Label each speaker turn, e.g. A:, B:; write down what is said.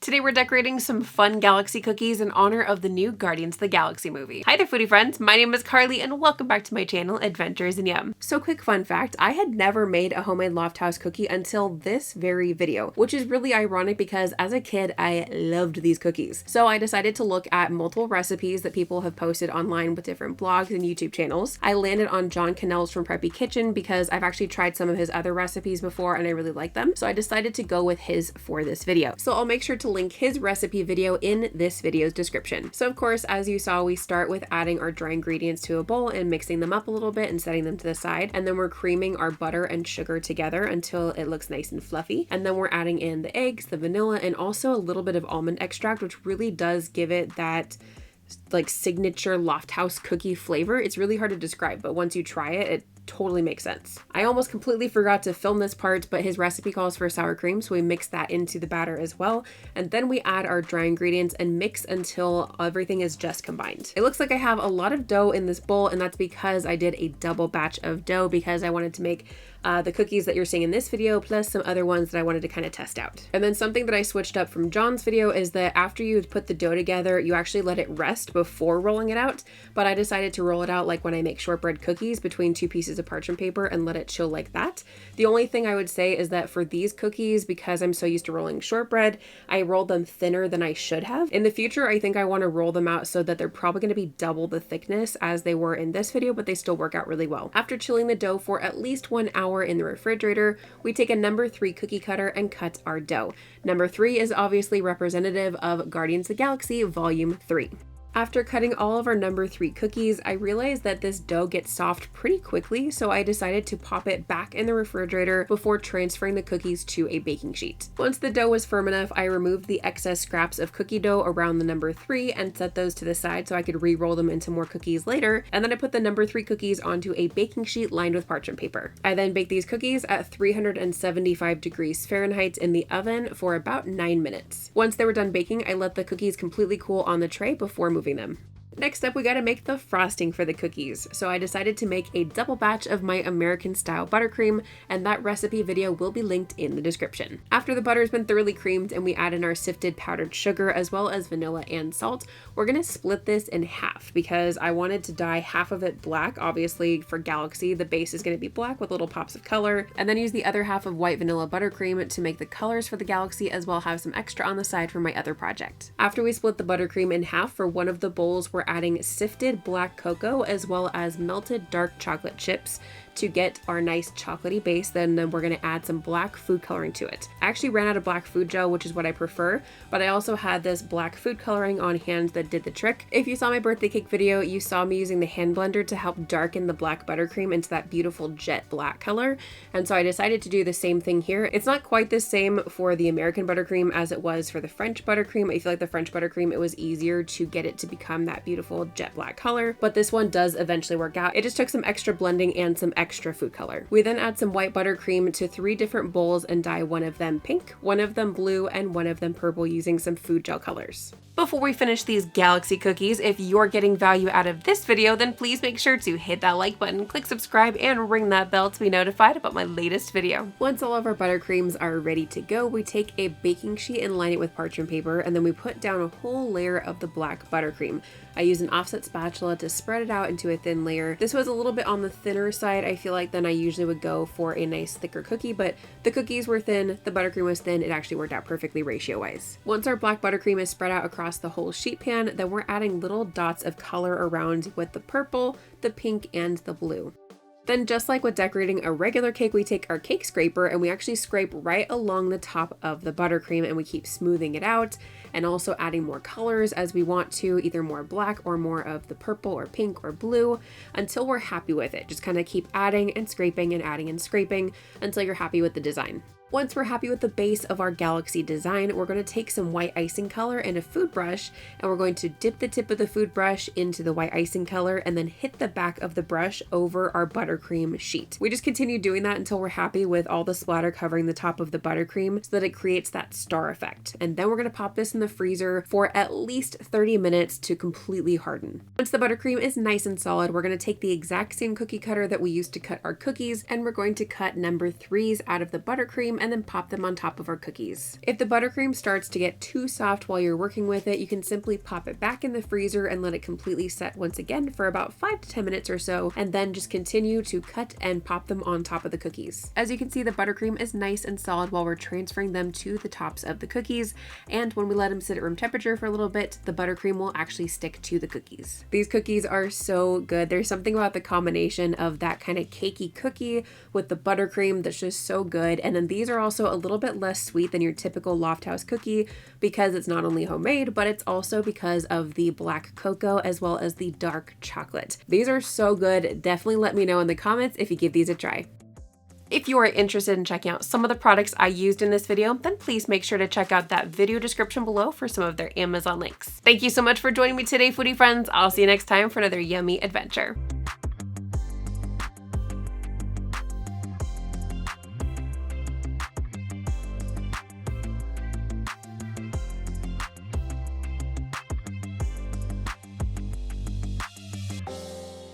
A: Today we're decorating some fun Galaxy cookies in honor of the new Guardians of the Galaxy movie. Hi there foodie friends, my name is Carly and welcome back to my channel, Adventures in Yum. So quick fun fact, I had never made a homemade Lofthouse cookie until this very video, which is really ironic because as a kid I loved these cookies. So I decided to look at multiple recipes that people have posted online with different blogs and YouTube channels. I landed on John Cannell's from Preppy Kitchen because I've actually tried some of his other recipes before and I really like them. So I decided to go with his for this video. So I'll make sure to link his recipe video in this video's description. So of course, as you saw, we start with adding our dry ingredients to a bowl and mixing them up a little bit and setting them to the side. And then we're creaming our butter and sugar together until it looks nice and fluffy. And then we're adding in the eggs, the vanilla, and also a little bit of almond extract, which really does give it that like signature Lofthouse cookie flavor. It's really hard to describe, but once you try it, it totally makes sense. I almost completely forgot to film this part, but his recipe calls for sour cream, so we mix that into the batter as well. And then we add our dry ingredients and mix until everything is just combined. It looks like I have a lot of dough in this bowl, and that's because I did a double batch of dough because I wanted to make the cookies that you're seeing in this video, plus some other ones that I wanted to kind of test out. And then something that I switched up from John's video is that after you put the dough together, you actually let it rest before rolling it out. But I decided to roll it out like when I make shortbread cookies between two pieces of parchment paper and let it chill like that. The only thing I would say is that for these cookies, because I'm so used to rolling shortbread, I rolled them thinner than I should have. In the future, I think I want to roll them out so that they're probably going to be double the thickness as they were in this video, but they still work out really well. After chilling the dough for at least 1 hour in the refrigerator, we take a number 3 cookie cutter and cut our dough. Number 3 is obviously representative of Guardians of the Galaxy Volume 3. After cutting all of our number 3 cookies, I realized that this dough gets soft pretty quickly, so I decided to pop it back in the refrigerator before transferring the cookies to a baking sheet. Once the dough was firm enough, I removed the excess scraps of cookie dough around the number 3 and set those to the side so I could re-roll them into more cookies later, and then I put the number 3 cookies onto a baking sheet lined with parchment paper. I then baked these cookies at 375 degrees Fahrenheit in the oven for about 9 minutes. Once they were done baking, I let the cookies completely cool on the tray before moving them. Next up, we gotta make the frosting for the cookies. So I decided to make a double batch of my American style buttercream, and that recipe video will be linked in the description. After the butter has been thoroughly creamed and we add in our sifted powdered sugar as well as vanilla and salt, we're gonna split this in half because I wanted to dye half of it black. Obviously for Galaxy, the base is gonna be black with little pops of color, and then use the other half of white vanilla buttercream to make the colors for the Galaxy, as well have some extra on the side for my other project. After we split the buttercream in half, for one of the bowls, we're adding sifted black cocoa as well as melted dark chocolate chips to get our nice chocolatey base. Then we're going to add some black food coloring to it. I actually ran out of black food gel, which is what I prefer, but I also had this black food coloring on hand that did the trick. If you saw my birthday cake video, you saw me using the hand blender to help darken the black buttercream into that beautiful jet black color. And so I decided to do the same thing here. It's not quite the same for the American buttercream as it was for the French buttercream. I feel like the French buttercream, it was easier to get it to become that beautiful jet black color, but this one does eventually work out. It just took some extra blending and some extra food color. We then add some white buttercream to 3 different bowls and dye one of them pink, one of them blue, and one of them purple using some food gel colors. Before we finish these Galaxy cookies, if you're getting value out of this video, then please make sure to hit that like button, click subscribe, and ring that bell to be notified about my latest video. Once all of our buttercreams are ready to go, we take a baking sheet and line it with parchment paper, and then we put down a whole layer of the black buttercream. I use an offset spatula to spread it out into a thin layer. This was a little bit on the thinner side, I feel like, than I usually would go for a nice thicker cookie, but the cookies were thin, the buttercream was thin, it actually worked out perfectly ratio-wise. Once our black buttercream is spread out across the whole sheet pan, then we're adding little dots of color around with the purple, the pink, and the blue. Then just like with decorating a regular cake, we take our cake scraper and we actually scrape right along the top of the buttercream and we keep smoothing it out and also adding more colors as we want to, either more black or more of the purple or pink or blue, until we're happy with it. Just kind of keep adding and scraping and adding and scraping until you're happy with the design. Once we're happy with the base of our Galaxy design, we're going to take some white icing color and a food brush, and we're going to dip the tip of the food brush into the white icing color and then hit the back of the brush over our buttercream sheet. We just continue doing that until we're happy with all the splatter covering the top of the buttercream so that it creates that star effect. And then we're going to pop this in the freezer for at least 30 minutes to completely harden. Once the buttercream is nice and solid, we're going to take the exact same cookie cutter that we used to cut our cookies, and we're going to cut number 3s out of the buttercream buttercream and then pop them on top of our cookies. If the buttercream starts to get too soft while you're working with it, you can simply pop it back in the freezer and let it completely set once again for about 5 to 10 minutes or so, and then just continue to cut and pop them on top of the cookies. As you can see, the buttercream is nice and solid while we're transferring them to the tops of the cookies, and when we let them sit at room temperature for a little bit, the buttercream will actually stick to the cookies. These cookies are so good. There's something about the combination of that kind of cakey cookie with the buttercream that's just so good, and then these are also a little bit less sweet than your typical Lofthouse cookie because it's not only homemade, but it's also because of the black cocoa as well as the dark chocolate. These are so good. Definitely let me know in the comments if you give these a try. If you are interested in checking out some of the products I used in this video, then please make sure to check out that video description below for some of their Amazon links. Thank you so much for joining me today, foodie friends. I'll see you next time for another yummy adventure.